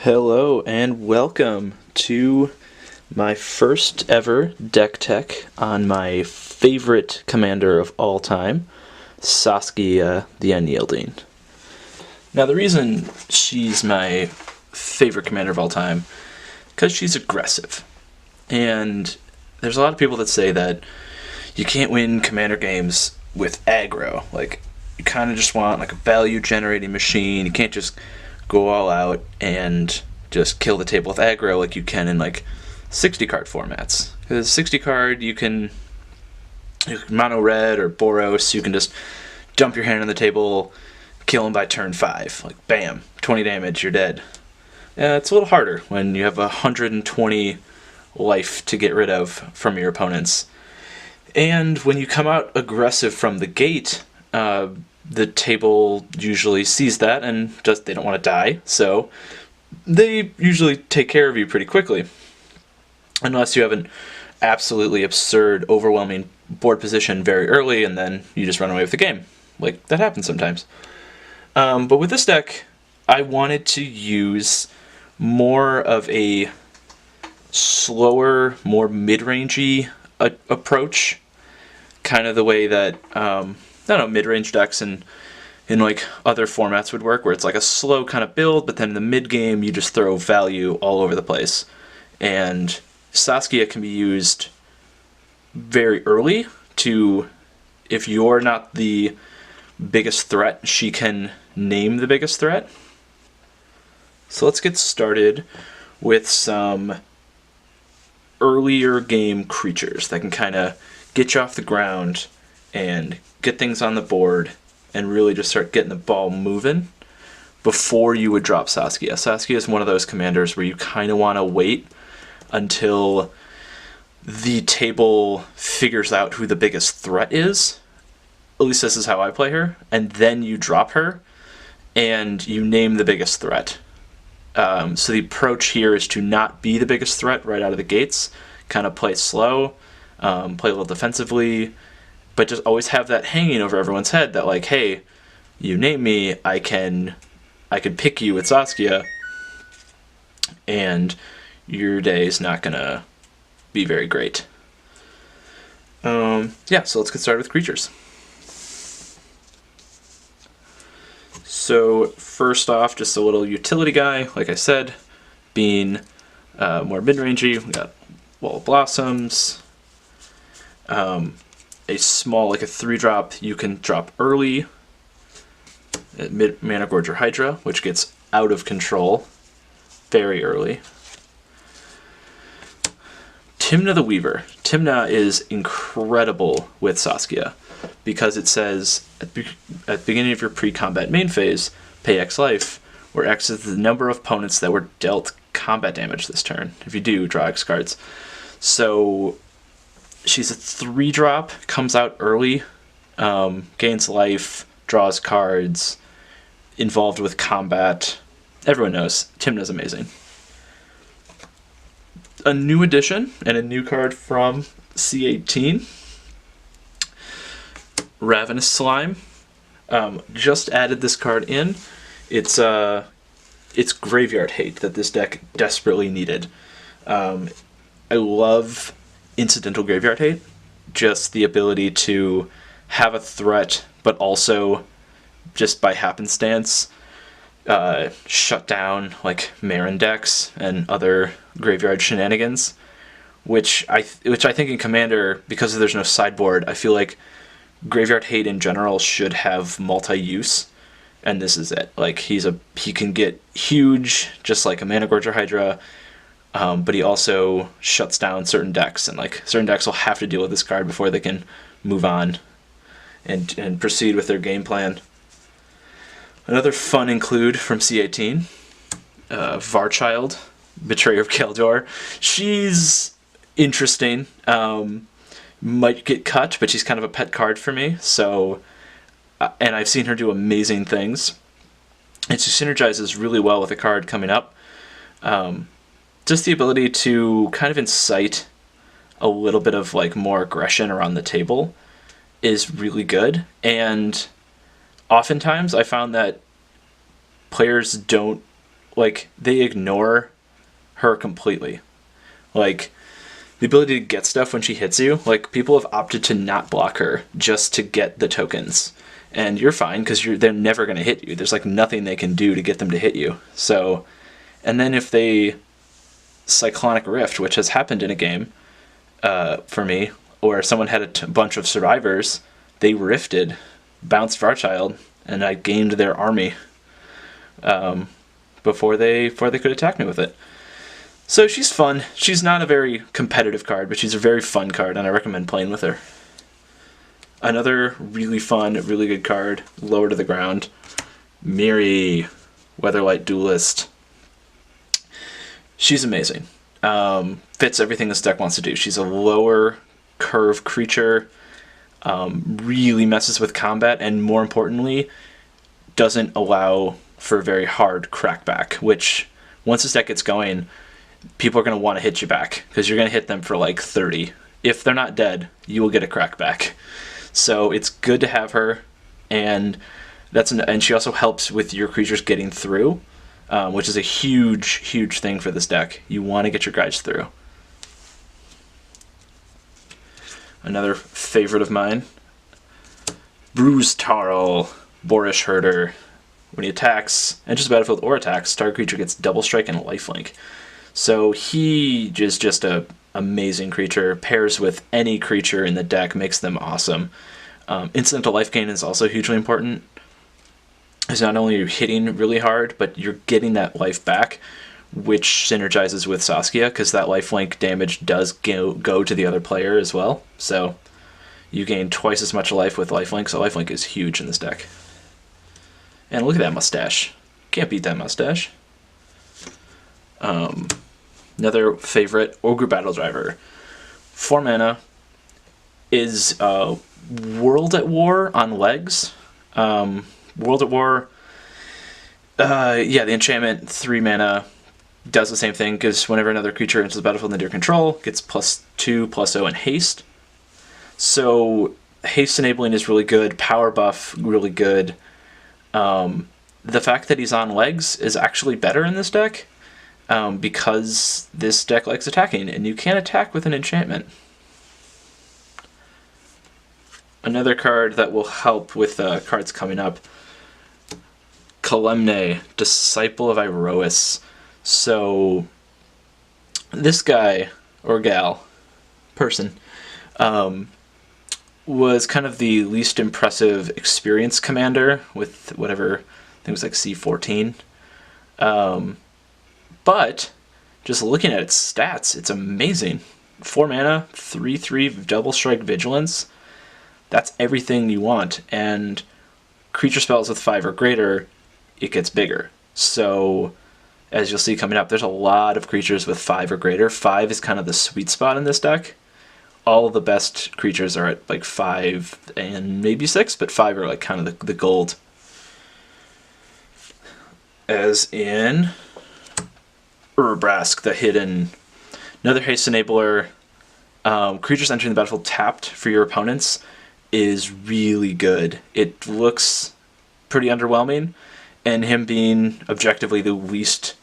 Hello and welcome to my first ever deck tech on my favorite commander of all time, Saskia the Unyielding. Now the reason she's my favorite commander of all time, because she's aggressive. And there's a lot of people that say that you can't win commander games with aggro. Like, you kind of just want like a value generating machine. You can't just go all out and just kill the table with aggro like you can in like 60 card formats. Because 60 card you can mono red or Boros, you can just dump your hand on the table, kill him by turn 5. Like bam, 20 damage, you're dead. It's a little harder when you have 120 life to get rid of from your opponents. And when you come out aggressive from the gate, the table usually sees that and just they don't want to die, so they usually take care of you pretty quickly. Unless you have an absolutely absurd, overwhelming board position very early and then you just run away with the game. Like, that happens sometimes. But with this deck, I wanted to use more of a slower, more mid-rangey approach. Kind of the way that I don't know, mid-range decks in like other formats would work, where it's like a slow kind of build, but then in the mid-game you just throw value all over the place. And Saskia can be used very early to, if you're not the biggest threat, she can name the biggest threat. So let's get started with some earlier game creatures that can kind of get you off the ground and get things on the board and really just start getting the ball moving before you would drop Saskia. Saskia is one of those commanders where you kind of want to wait until the table figures out who the biggest threat is. At least this is how I play her. And then you drop her and you name the biggest threat. So the approach here is to not be the biggest threat right out of the gates. Kind of play slow, play a little defensively, but just always have that hanging over everyone's head that like, hey, you name me, I can pick you with Saskia, and your day is not gonna be very great. Yeah, so let's get started with creatures. So first off, just a little utility guy, like I said, being more mid-rangey. We got Wall of Blossoms. A small, like a 3-drop, you can drop early. Mana Gorger Hydra, which gets out of control very early. Tymna the Weaver. Tymna is incredible with Saskia because it says at the beginning of your pre-combat main phase, pay X life, where X is the number of opponents that were dealt combat damage this turn. If you do, draw X cards. So she's a 3-drop, comes out early, gains life, draws cards, involved with combat. Everyone knows Tymna's amazing. A new addition and a new card from C18, Ravenous Slime. Just added this card in. It's Graveyard Hate that this deck desperately needed. I love incidental Graveyard Hate, just the ability to have a threat, but also just by happenstance shut down like Marin decks and other graveyard shenanigans, which I think in Commander, because there's no sideboard, I feel like Graveyard Hate in general should have multi-use, and this is it. Like he can get huge, just like a Mana Gorger Hydra. But he also shuts down certain decks, and like certain decks will have to deal with this card before they can move on and proceed with their game plan. Another fun include from C18, Varchild, Betrayer of Keldor. She's interesting. Might get cut, but she's kind of a pet card for me. So, and I've seen her do amazing things. And she synergizes really well with a card coming up. Just the ability to kind of incite a little bit of like more aggression around the table is really good. And oftentimes I found that players don't like, they ignore her completely. Like, the ability to get stuff when she hits you, like, people have opted to not block her just to get the tokens. And you're fine, because they're never going to hit you. There's, like, nothing they can do to get them to hit you. So, and then if they Cyclonic Rift, which has happened in a game for me, or someone had a bunch of survivors, they rifted, bounced Varchild, and I gained their army before they could attack me with it. So she's fun. She's not a very competitive card, but she's a very fun card, and I recommend playing with her. Another really fun, really good card, lower to the ground, Miri, Weatherlight Duelist. She's amazing. Fits everything this deck wants to do. She's a lower curve creature, really messes with combat, and more importantly, doesn't allow for very hard crackback, which once this deck gets going, people are going to want to hit you back, because you're going to hit them for like 30. If they're not dead, you will get a crackback. So it's good to have her, and and she also helps with your creatures getting through, which is a huge thing for this deck. You want to get your guys through. Another favorite of mine, Bruise Tarl, Boorish Herder. When he attacks, enters the battlefield or attacks, target creature gets double strike and lifelink. So he is just a amazing creature. Pairs with any creature in the deck, makes them awesome. Incidental life gain is also hugely important. Because not only are you hitting really hard, but you're getting that life back, which synergizes with Saskia, because that lifelink damage does go to the other player as well. So you gain twice as much life with lifelink, so lifelink is huge in this deck. And look at that mustache. Can't beat that mustache. Another favorite, Ogre Battle Driver. 4 mana, is World at War on legs. World at War, yeah, the enchantment, 3 mana, does the same thing, because whenever another creature enters the battlefield under your control, gets +2/+0 and haste. So haste enabling is really good, power buff really good. The fact that he's on legs is actually better in this deck, because this deck likes attacking, and you can't attack with an enchantment. Another card that will help with cards coming up, Kalemne, Disciple of Iroas. So this guy, or gal, person, was kind of the least impressive experienced commander with whatever, I think it was like C14. But just looking at its stats, it's amazing. 4 mana, 3/3 double strike vigilance. That's everything you want. And creature spells with 5 or greater, it gets bigger. So as you'll see coming up, there's a lot of creatures with 5 or greater. 5 is kind of the sweet spot in this deck. All of the best creatures are at like 5 and maybe 6, but 5 are like kind of the gold. As in Urbrask, the hidden, another haste enabler. Creatures entering the battlefield tapped for your opponents is really good. It looks pretty underwhelming, and him being objectively the least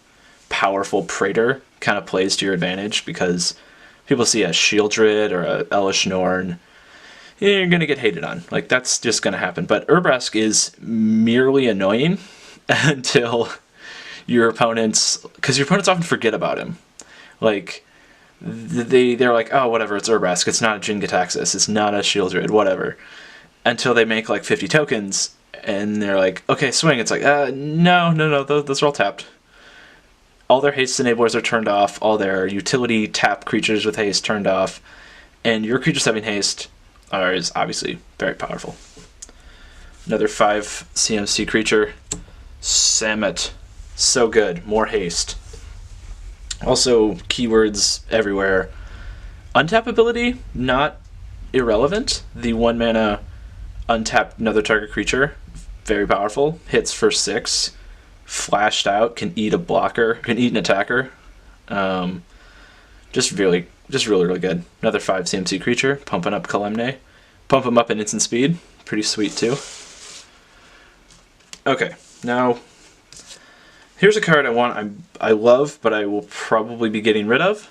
powerful Praetor kind of plays to your advantage, because people see a Shieldred or a Elish Norn, you're going to get hated on. Like, that's just going to happen. But Urbrask is merely annoying until your opponents, because your opponents often forget about him. Like, they're like, oh, whatever, it's Urbrask, it's not a Jin-Gitaxias, it's not a Shieldred, whatever. Until they make like 50 tokens, and they're like, okay, swing. It's like, no, those are all tapped. All their haste enablers are turned off, all their utility tap creatures with haste turned off, and your creatures having haste is obviously very powerful. Another 5 CMC creature, Samet. So good, more haste. Also, keywords everywhere. Untap ability, not irrelevant. The 1 mana untap another target creature, very powerful. Hits for 6. Flashed out, can eat a blocker, can eat an attacker. Just really good. Another 5 CMC creature, pumping up Kalemne. Pump him up in instant speed, pretty sweet too. Okay, now Here's a card I love, but I will probably be getting rid of.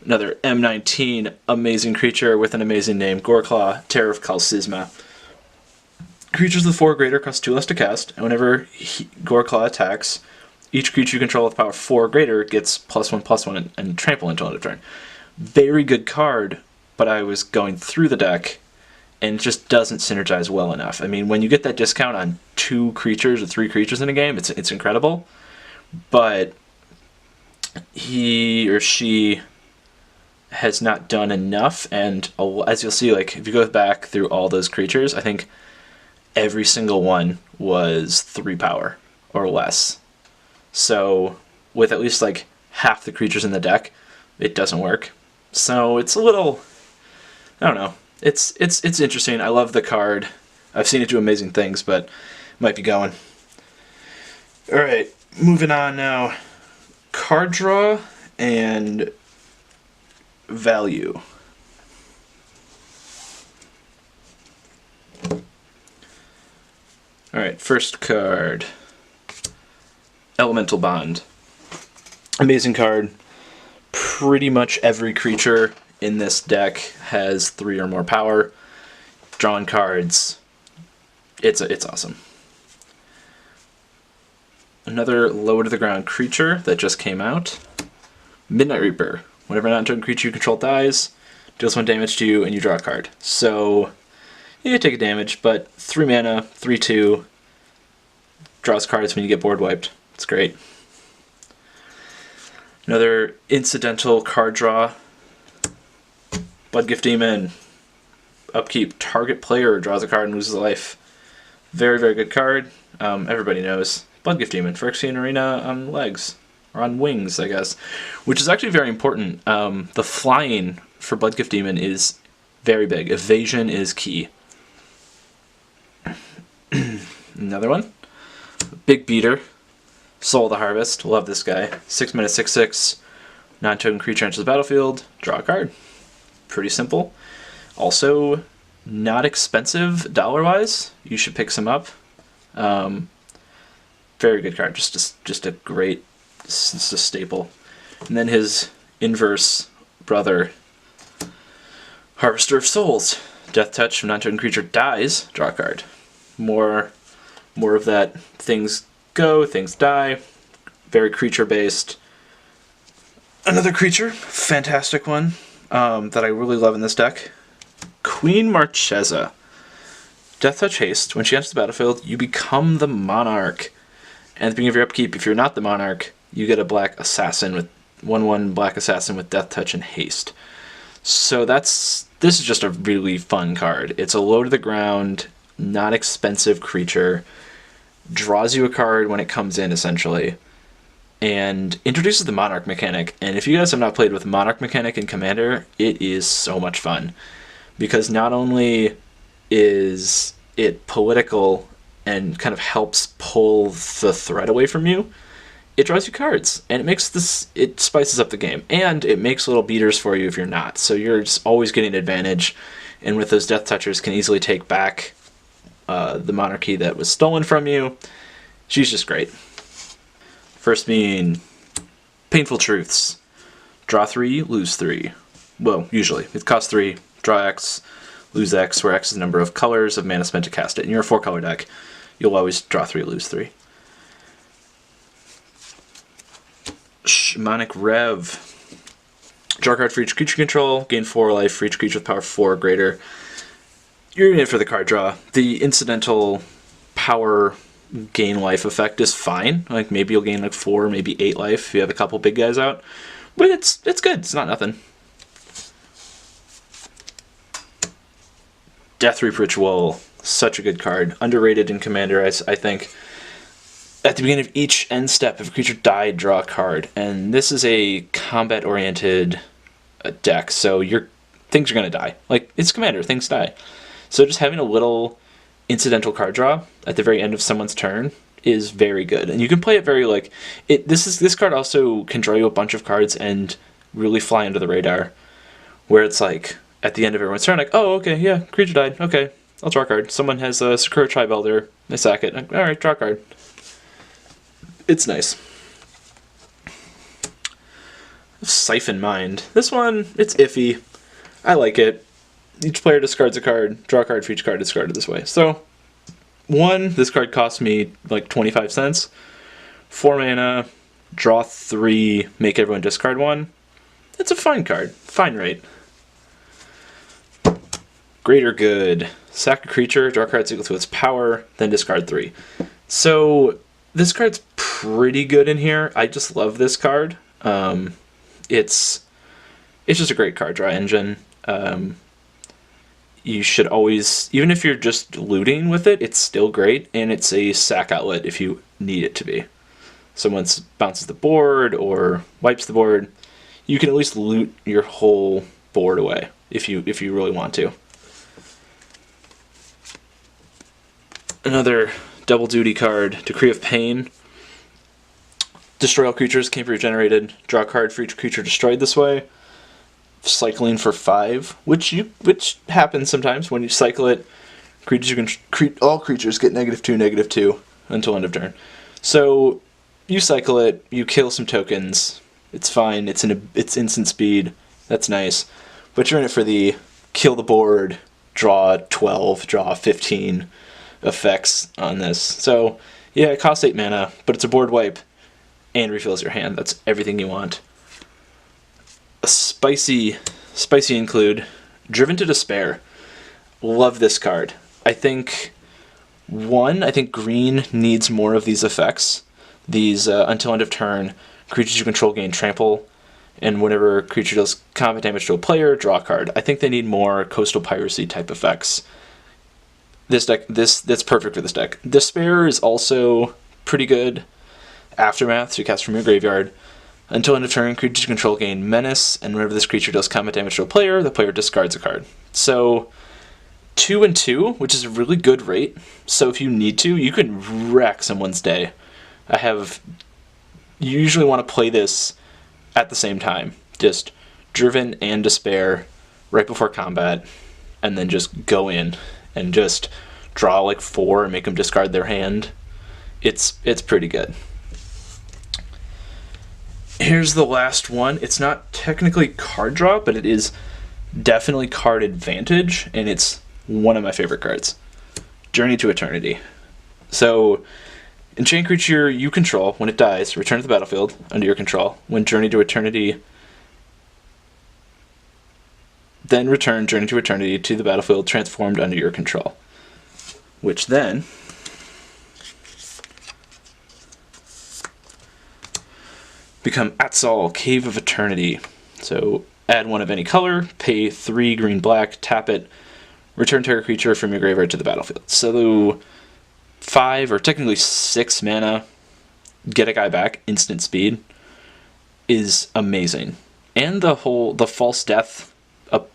Another M19 amazing creature with an amazing name, Goreclaw, Terror of Kalsizma. Creatures with 4 or greater cost 2 less to cast, and whenever Goreclaw attacks, each creature you control with power 4 or greater gets +1/+1 and trample until end of turn. Very good card, but I was going through the deck, and it just doesn't synergize well enough. I mean, when you get that discount on 2 creatures or 3 creatures in a game, it's incredible, but he or she has not done enough, and as you'll see, like if you go back through all those creatures, I think every single one was 3 power or less. So with at least like half the creatures in the deck, it doesn't work. So it's a little, I don't know. It's interesting. I love the card. I've seen it do amazing things, but it might be going. All right, moving on now. Card draw and value. Alright, first card. Elemental Bond. Amazing card. Pretty much every creature in this deck has 3 or more power. Drawing cards. It's awesome. Another low to the ground creature that just came out. Midnight Reaper. Whenever a non-token creature you control dies, deals 1 damage to you and you draw a card. So you take a damage, but 3 mana, 3/2, draws cards when you get board wiped. It's great. Another incidental card draw. Bloodgift Demon. Upkeep, target player draws a card and loses a life. Very, very good card. Everybody knows. Bloodgift Demon, Phyrexian Arena on legs. Or on wings, I guess. Which is actually very important. The flying for Bloodgift Demon is very big. Evasion is key. Another one. Big Beater. Soul of the Harvest. Love this guy. 6 mana, 6/6. Non-token creature enters the battlefield. Draw a card. Pretty simple. Also, not expensive dollar-wise. You should pick some up. Very good card. Just a great... It's a staple. And then his inverse brother, Harvester of Souls. Death touch, non-token creature dies, draw a card. More of that. Things go, things die. Very creature-based. Another creature, fantastic one, that I really love in this deck. Queen Marchesa. Death touch haste. When she enters the battlefield, you become the monarch. And at the beginning of your upkeep, if you're not the monarch, you get a black assassin with 1/1 black assassin with death touch and haste. So this is just a really fun card. It's a low to the ground, not expensive creature, draws you a card when it comes in essentially, and introduces the monarch mechanic. And if you guys have not played with monarch mechanic in Commander, it is so much fun, because not only is it political and kind of helps pull the threat away from you, it draws you cards, and it spices up the game, and it makes little beaters for you if you're not. So you're just always getting an advantage, and with those Death Touchers can easily take back the monarchy that was stolen from you. She's just great. First being Painful Truths. Draw 3, lose 3. Well, usually. It costs 3, draw X, lose X, where X is the number of colors of mana spent to cast it. In your 4-color deck, you'll always draw 3, lose 3. Shamanic Rev. Draw a card for each creature you control, gain 4 life for each creature with power 4 or greater. You're in it for the card draw. The incidental power gain life effect is fine. Like maybe you'll gain like 4, maybe 8 life if you have a couple big guys out. But it's good. It's not nothing. Death Reap Ritual. Such a good card. Underrated in Commander, I think. At the beginning of each end step, if a creature died, draw a card. And this is a combat-oriented deck, so things are going to die. Like, it's Commander, things die. So just having a little incidental card draw at the very end of someone's turn is very good. And you can play it very, like... This card also can draw you a bunch of cards and really fly under the radar. Where it's like, at the end of everyone's turn, like, oh, okay, yeah, creature died, okay, I'll draw a card. Someone has a Sakura Tribe Elder, they sack it, alright, draw a card. it's nice. Siphon Mind. This one, it's iffy. I like it. Each player discards a card, draw a card for each card discarded this way. So, 1, this card costs me like 25 cents. 4 mana, draw 3, make everyone discard 1. It's a fine card. Fine rate. Greater Good. Sack a creature, draw cards equal to its power, then discard 3. So, this card's pretty good in here. I just love this card. It's just a great card draw engine. You should always, even if you're just looting with it, it's still great, and it's a sack outlet if you need it to be. So once it bounces the board or wipes the board, you can at least loot your whole board away if you really want to. Another double duty card, Decree of Pain. Destroy all creatures, can't be regenerated. Draw a card for each creature destroyed this way. Cycling for 5, which happens sometimes when you cycle it. All creatures get -2/-2 until end of turn. So you cycle it, you kill some tokens. It's fine. It's instant speed. That's nice. But you're in it for the kill the board, draw 12, draw 15 effects on this. So yeah, it costs 8 mana, but it's a board wipe and refills your hand. That's everything you want. A spicy include Driven to Despair. Love this card. I think green needs more of these effects. These until end of turn, creatures you control gain trample, and whenever a creature deals combat damage to a player, draw a card. I think they need more Coastal Piracy type effects. This deck, that's perfect for this deck. Despair is also pretty good. Aftermath, so you cast from your graveyard. Until end of turn, creatures you control gain Menace, and whenever this creature does combat damage to a player, the player discards a card. So 2 and 2, which is a really good rate. So if you need to, you can wreck someone's day. You usually want to play this at the same time. Just Driven and Despair right before combat, and then just go in and just draw like 4 and make them discard their hand. It's pretty good. Here's the last one. It's not technically card draw, but it is definitely card advantage, and it's one of my favorite cards. Journey to Eternity. So, enchant creature you control, when it dies, return to the battlefield under your control. When Journey to Eternity, then return Journey to Eternity to the battlefield transformed under your control. Which then become Atzal, Cave of Eternity. So add 1 of any color, pay 3 green/black, tap it, return target creature from your graveyard to the battlefield. So 5 or technically 6 mana, get a guy back, instant speed, is amazing. And the false death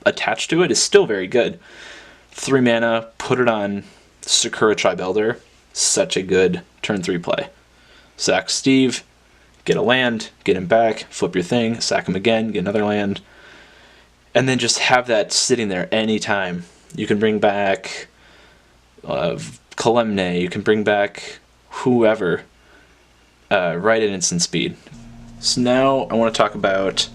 attached to it is still very good. 3 mana, put it on Sakura Tribe Elder, such a good turn 3 play. Sack Steve, get a land, get him back, flip your thing, sack him again, get another land, and then just have that sitting there anytime. You can bring back Kalemne, you can bring back whoever, right at instant speed. So now I want to talk about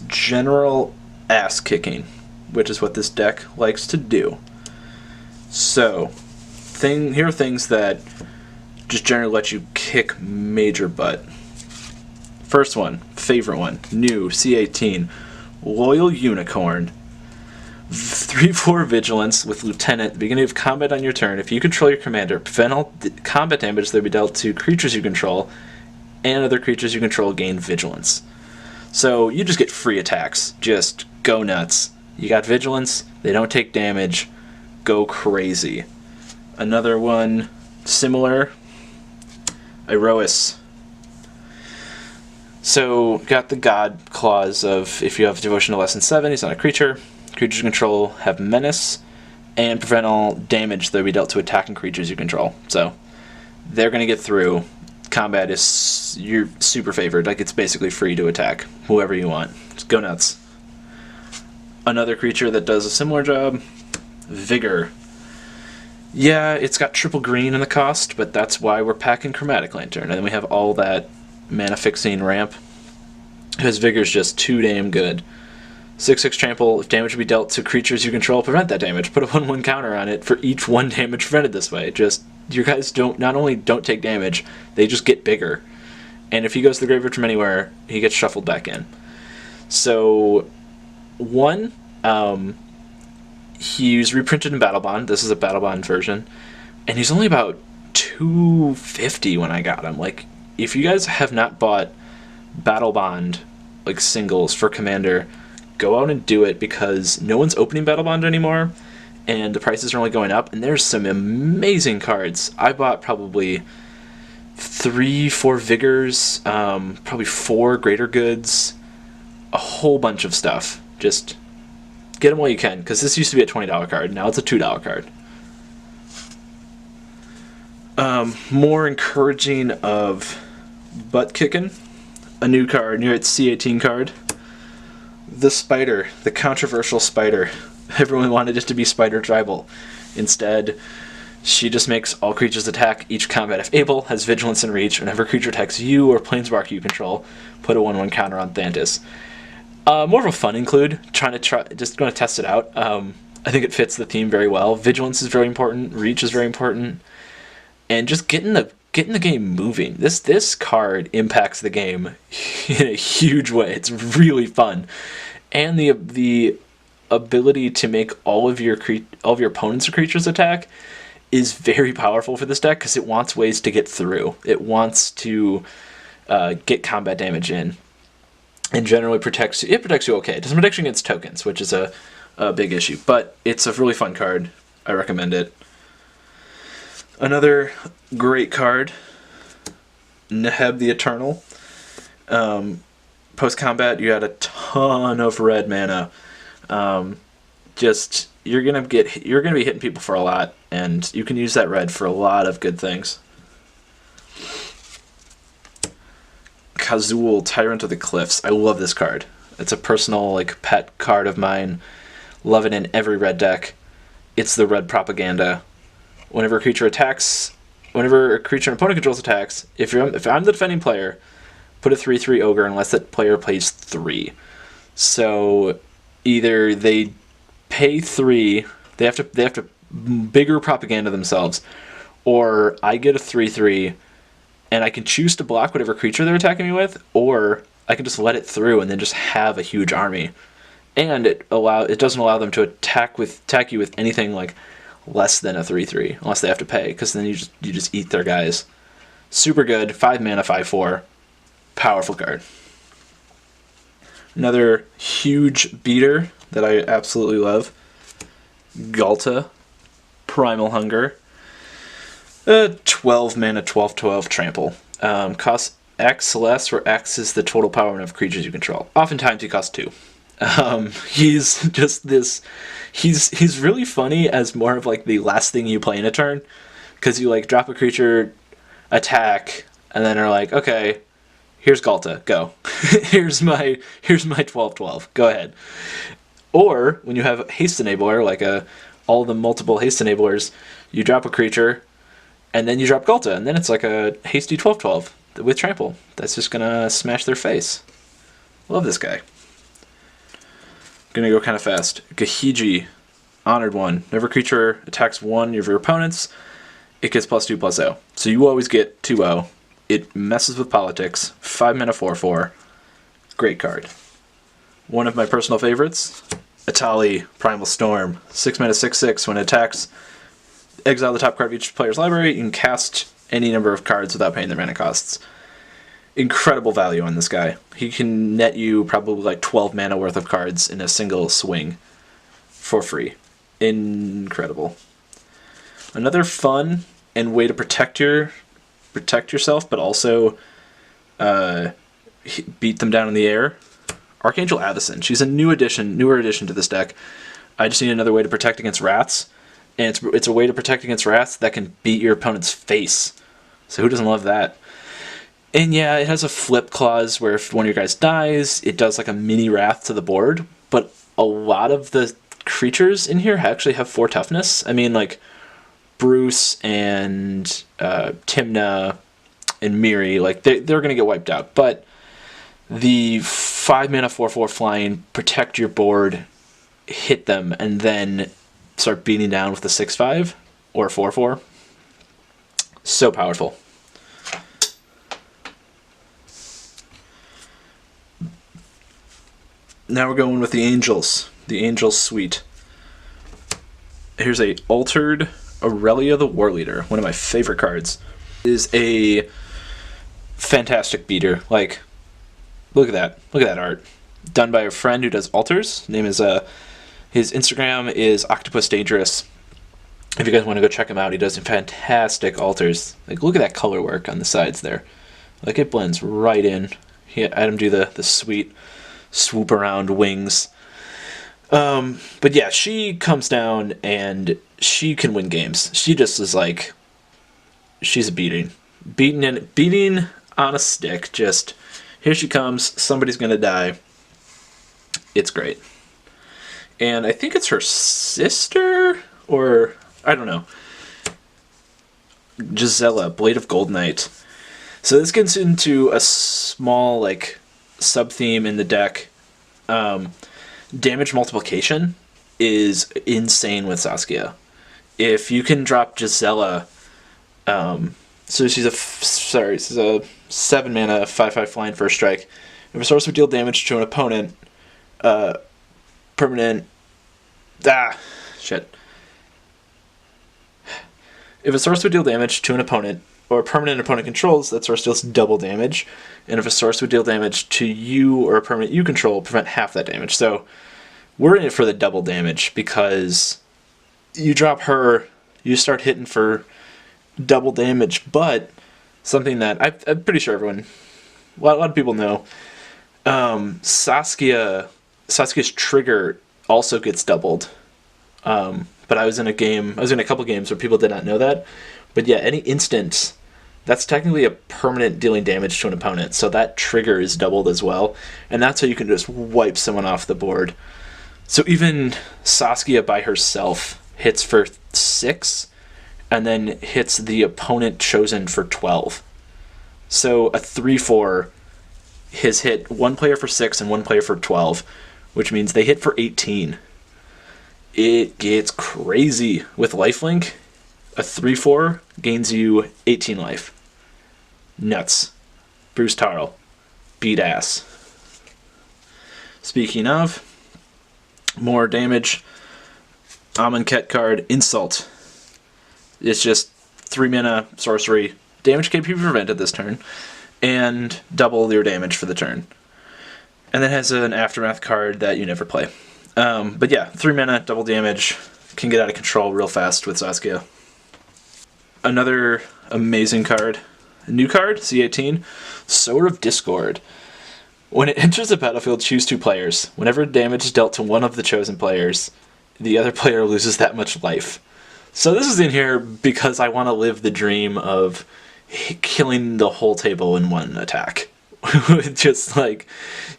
general ass kicking, which is what this deck likes to do. So, here are things that just generally let you kick major butt. First one, favorite one, new, C18, Loyal Unicorn. 3/4 Vigilance with Lieutenant. At the beginning of combat on your turn, if you control your commander, prevent all combat damage that will be dealt to creatures you control, and other creatures you control gain Vigilance. So you just get free attacks. Just go nuts. You got Vigilance, they don't take damage, go crazy. Another one, similar, Iroas. So, got the God clause of if you have devotion to less than 7, he's not a creature. Creatures you control have menace, and prevent all damage that will be dealt to attacking creatures you control. So, they're going to get through. Combat is, you're super favored. Like, it's basically free to attack whoever you want. Just go nuts. Another creature that does a similar job, Vigor. Yeah, it's got triple green in the cost, but that's why we're packing Chromatic Lantern. And then we have all that mana fixing ramp. His Vigor's just too damn good. 6/6 trample. If damage would be dealt to creatures you control, prevent that damage. Put a 1/1 counter on it for each 1 damage prevented this way. Just, your guys not only don't take damage, they just get bigger. And if he goes to the graveyard from anywhere, he gets shuffled back in. So, one, he's reprinted in Battle Bond. This is a Battle Bond version. And he's only about $250 when I got him. Like, if you guys have not bought Battle Bond, like, singles for Commander, go out and do it, because no one's opening Battle Bond anymore, and the prices are only going up, and there's some amazing cards. I bought probably 3-4 Vigors, probably 4 Greater Goods, a whole bunch of stuff. Just get them while you can, because this used to be a $20 card. Now it's a $2 card. More encouraging of butt kicking. A new card, near its C18 card. The Spider, the controversial Spider. Everyone wanted it to be Spider Tribal. Instead, she just makes all creatures attack each combat if able, has Vigilance and Reach. Whenever a creature attacks you or Planeswalker you control, put a 1/1 counter on Thantis. More of a fun include, just going to test it out. I think it fits the theme very well. Vigilance is very important, Reach is very important, and just getting the game moving. This card impacts the game in a huge way. It's really fun, and the ability to make all of your opponents or creatures attack is very powerful for this deck, because it wants ways to get through. It wants to get combat damage in, and generally protects you. It protects you okay. It doesn't protect you against tokens, which is a big issue, but it's a really fun card. I recommend it. Another great card, Neheb the Eternal. Post combat, you had a ton of red mana. Just you're gonna be hitting people for a lot, and you can use that red for a lot of good things. Kazul, Tyrant of the Cliffs. I love this card. It's a personal pet card of mine. Love it in every red deck. It's the red propaganda. Whenever a creature an opponent controls attacks, if I'm the defending player, put a 3/3 ogre unless that player plays 3. So either they pay 3, they have to bigger propaganda themselves, or I get a 3/3 and I can choose to block whatever creature they're attacking me with, or I can just let it through and then just have a huge army. And it doesn't allow them to attack you with anything less than a 3/3, unless they have to pay, because then you just eat their guys. Super good, 5 mana, 5/4, powerful card. Another huge beater that I absolutely love, Galta, Primal Hunger. 12 mana, 12/12 trample. Costs X less, where X is the total power of creatures you control. Oftentimes he costs 2. He's just this. He's really funny as more of the last thing you play in a turn, because you drop a creature, attack, and then are okay, here's Galta, go. here's my 12/12, go ahead. Or when you have a haste enabler, all the multiple haste enablers, you drop a creature, and then you drop Galta, and then it's a hasty 12/12 with trample. That's just gonna smash their face. Love this guy. Gonna go kind of fast. Gahiji, Honored One. Whenever a creature attacks one of your opponents, it gets +2/+0. So you always get 2/0. It messes with politics. 5 mana, 4/4. Great card. One of my personal favorites, Atali, Primal Storm. 6 mana, 6/6. When it attacks, exile the top card of each player's library. You can cast any number of cards without paying their mana costs. Incredible value on this guy. He can net you probably 12 mana worth of cards in a single swing for free. Incredible. Another fun and way to protect yourself, but also beat them down in the air. Archangel Avacyn. She's a newer addition to this deck. I just need another way to protect against rats, and it's a way to protect against rats that can beat your opponent's face. So who doesn't love that? And yeah, it has a flip clause where if one of your guys dies, it does a mini wrath to the board, but a lot of the creatures in here actually have 4 toughness. I mean, Bruce and Timna and Miri, like they're going to get wiped out. But the 5-mana 4/4 flying, protect your board, hit them, and then start beating down with the 6/5 or 4/4. So powerful. Now we're going with the Angels. The Angels Suite. Here's a Altered Aurelia the War Leader, one of my favorite cards. It is a fantastic beater. Like, look at that. Look at that art. Done by a friend who does altars. Name is his Instagram is Octopus Dangerous. If you guys want to go check him out, he does fantastic altars. Like, look at that color work on the sides there. Like, it blends right in. He had him do the sweet swoop around wings. But yeah, she comes down and she can win games. She just is like, she's a beating on a stick. Just, here she comes, somebody's gonna die. It's great. And I think it's her sister, or I don't know, Gisela, Blade of Gold Knight. So this gets into a small like sub-theme in the deck. Damage multiplication is insane with Saskia. If you can drop Gisela, so she's a 7-mana 5/5 flying first strike. If a source would deal damage to an opponent, permanent. If a source would deal damage to an opponent or a permanent opponent controls, that source deals double damage. And if a source would deal damage to you or a permanent you control, prevent half that damage. So we're in it for the double damage because you drop her, you start hitting for double damage. But something that I'm pretty sure everyone, a lot of people know, Saskia's trigger also gets doubled. But I was in a couple games where people did not know that. But yeah, any instance, that's technically a permanent dealing damage to an opponent. So that trigger is doubled as well. And that's how you can just wipe someone off the board. So even Saskia by herself hits for 6 and then hits the opponent chosen for 12. So a 3/4 has hit one player for 6 and one player for 12, which means they hit for 18. It gets crazy with lifelink. A 3/4 gains you 18 life. Nuts. Bruce Tarl. Beat ass. Speaking of, more damage. Amonkhet card, Insult. It's just 3-mana sorcery. Damage can't be prevented this turn. And double your damage for the turn. And then has an Aftermath card that you never play. But yeah, 3-mana, double damage. Can get out of control real fast with Saskia. Another amazing card. A new card, C18. Sword of Discord. When it enters the battlefield, choose 2 players. Whenever damage is dealt to one of the chosen players, the other player loses that much life. So this is in here because I want to live the dream of killing the whole table in one attack. Just like,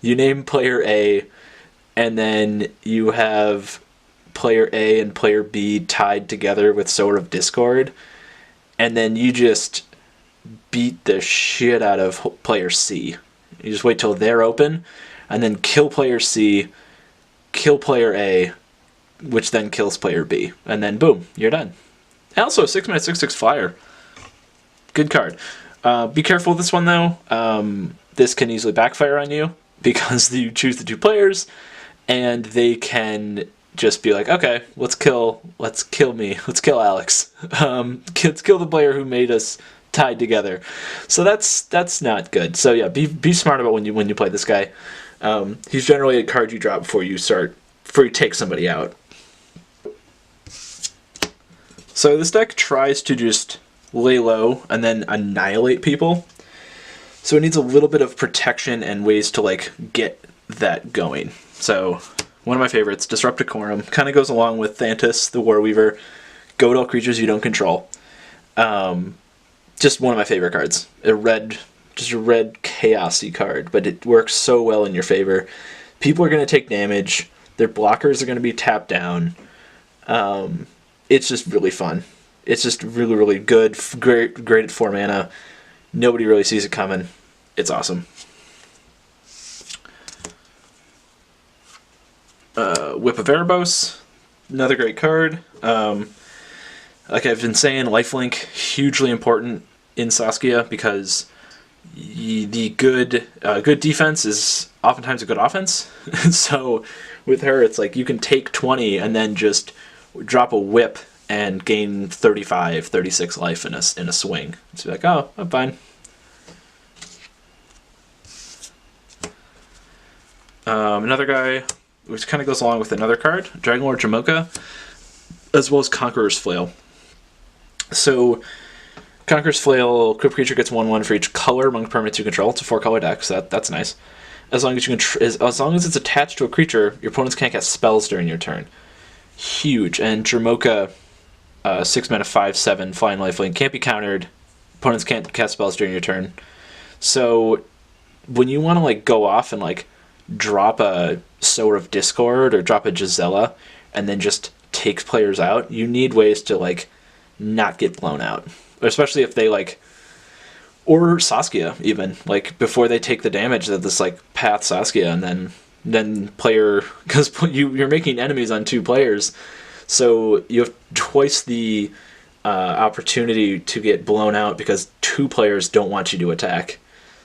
you name player A, and then you have player A and player B tied together with Sword of Discord, and then you just beat the shit out of player C. You just wait till they're open, and then kill player C, kill player A, which then kills player B, and then boom, you're done. And also, 6-mana 6/6 flyer. Good card. Be careful with this one though. This can easily backfire on you because you choose the 2 players, and they can just be like, okay, let's kill Alex. Let's kill the player who made us tied together. So that's not good. So yeah, be smart about when you play this guy. He's generally a card you drop before you take somebody out. So this deck tries to just lay low and then annihilate people. So it needs a little bit of protection and ways to like get that going. So one of my favorites, Disrupt Decorum, kind of goes along with Thantis, the Warweaver. Goad all creatures you don't control. Just one of my favorite cards. Just a red chaosy card, but it works so well in your favor. People are going to take damage. Their blockers are going to be tapped down. It's just really fun. It's just really, really good. Great at 4 mana. Nobody really sees it coming. It's awesome. Whip of Erebos, another great card. Like I've been saying, lifelink, hugely important in Saskia because the good defense is oftentimes a good offense. So with her, it's like you can take 20 and then just drop a whip and gain 35, 36 life in a swing. It's like, oh, I'm fine. Another guy, which kind of goes along with another card, Dragonlord Jamoka, as well as Conqueror's Flail. So Conqueror's Flail, equipped creature gets 1/1 for each color among permanents you control. It's a 4-color deck, so that's nice. As long as it's attached to a creature, your opponents can't cast spells during your turn. Huge. And Jamoka, 6 mana, 5/7, flying lifelink, can't be countered. Opponents can't cast spells during your turn. So when you want to like go off and like drop a Sower of Discord or drop a Gisela and then just take players out, you need ways to like not get blown out. Especially if they like, or Saskia even, like before they take the damage that this like path Saskia and then player, because you're making enemies on 2 players, so you have twice the opportunity to get blown out because 2 players don't want you to attack.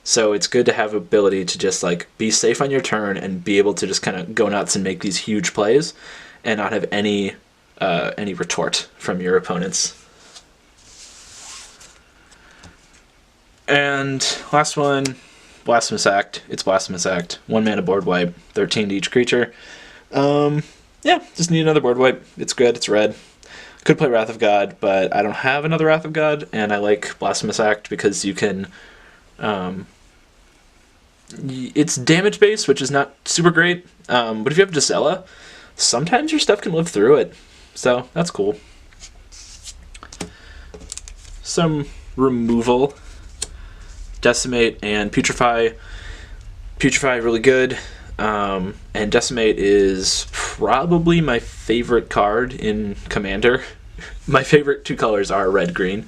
So it's good to have ability to just like be safe on your turn and be able to just kind of go nuts and make these huge plays and not have any retort from your opponents. And last one, Blasphemous Act. It's Blasphemous Act. 1 mana board wipe, 13 to each creature. Yeah, just need another board wipe. It's good, it's red. Could play Wrath of God, but I don't have another Wrath of God, and I like Blasphemous Act because you can... it's damage based, which is not super great, but if you have Gisela, sometimes your stuff can live through it, so that's cool. Some removal. Decimate and Putrefy. Putrefy really good, and Decimate is probably my favorite card in Commander. My favorite 2 colors are red-green.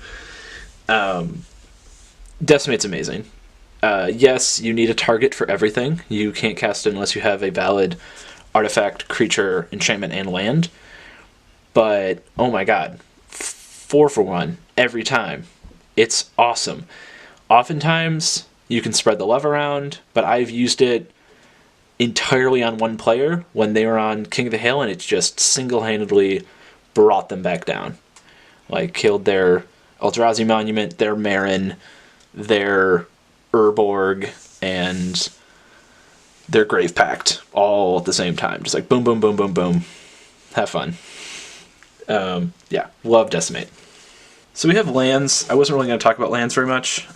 Decimate's amazing. Yes, you need a target for everything. You can't cast it unless you have a valid artifact, creature, enchantment, and land. But, oh my god, 4 for 1 every time. It's awesome. Oftentimes, you can spread the love around, but I've used it entirely on 1 player when they were on King of the Hill, and it's just single-handedly brought them back down. Like, killed their Eldrazi Monument, their Marin, their Urborg, and their Grave Pact, all at the same time. Just like boom, boom, boom, boom, boom. Have fun. Yeah, love Decimate. So we have lands. I wasn't really going to talk about lands very much.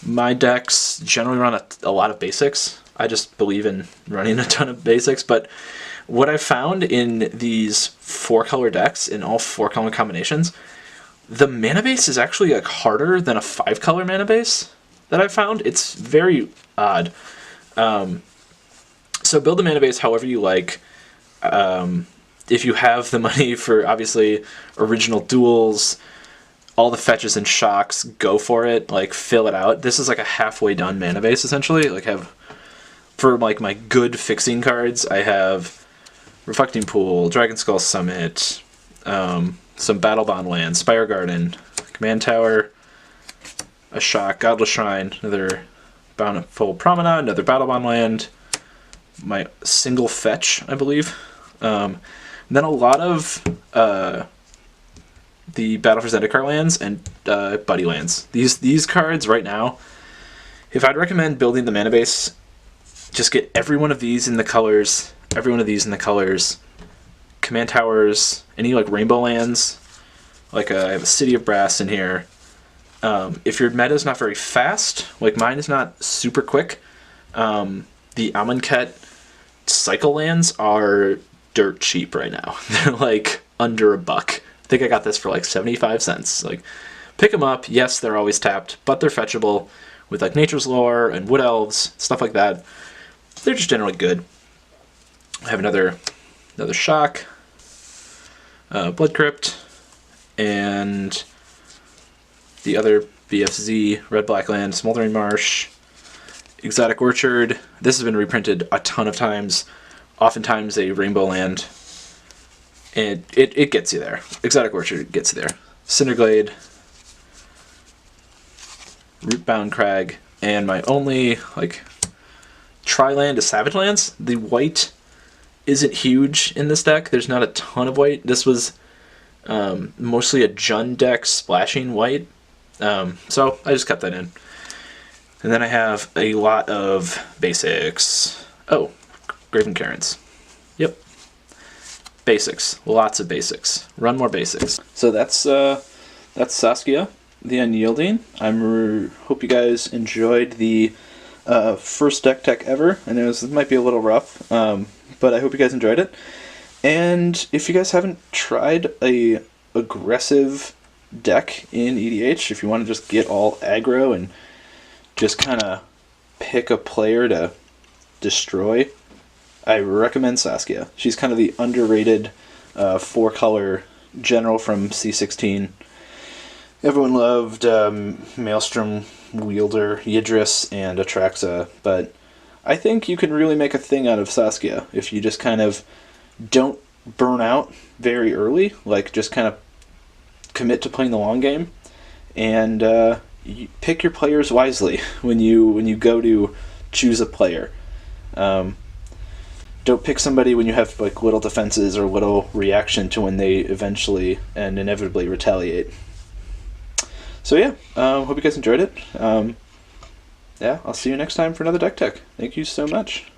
My decks generally run a lot of basics. I just believe in running a ton of basics, but what I found in these 4-color decks, in all 4-color combinations, the mana base is actually like harder than a 5-color mana base that I've found. It's very odd. So build the mana base however you like. If you have the money for, obviously, original duels, all the fetches and shocks, go for it. Like, fill it out. This is like a halfway done mana base, essentially. Like, for like my good fixing cards, I have Reflecting Pool, Dragon Skull Summit, some Battle Bond lands, Spire Garden, Command Tower, a shock, Godless Shrine, another Bountiful Promenade, another Battle Bond land, my single fetch, I believe. Then a lot of the Battle for Zendikar lands and Buddy lands. These cards right now, if I'd recommend building the mana base, just get every one of these in the colors, Command Towers, any like rainbow lands, like I have a City of Brass in here. If your meta is not very fast, like mine is not super quick, the Amonkhet cycle lands are dirt cheap right now. They're like under $1. I think I got this for like 75 cents. Like, pick them up. Yes, they're always tapped, but they're fetchable with like Nature's Lore and Wood Elves, stuff like that. They're just generally good. I have another shock, Blood Crypt, and the other BFZ, Red Black Land, Smoldering Marsh, Exotic Orchard. This has been reprinted a ton of times, oftentimes a Rainbow Land, and it gets you there. Exotic Orchard gets you there. Cinderglade, Rootbound Crag, and my only tri-land is Savage Lands. The white isn't huge in this deck. There's not a ton of white. This was mostly a Jund deck splashing white, so I just kept that in. And then I have a lot of basics. Oh, Graven Karens. Yep. Basics. Lots of basics. Run more basics. So that's Saskia the Unyielding. Hope you guys enjoyed the first deck tech ever. I know this might be a little rough, but I hope you guys enjoyed it. And if you guys haven't tried a aggressive deck in EDH, if you want to just get all aggro and just kind of pick a player to destroy, I recommend Saskia. She's kind of the underrated 4-color general from C16. Everyone loved Maelstrom Wielder, Yidris, and Atraxa, but I think you can really make a thing out of Saskia if you just kind of don't burn out very early, just kind of commit to playing the long game, and you pick your players wisely when you go to choose a player. Don't pick somebody when you have little defenses or little reaction to when they eventually and inevitably retaliate. So yeah, hope you guys enjoyed it. Yeah, I'll see you next time for another deck tech. Thank you so much.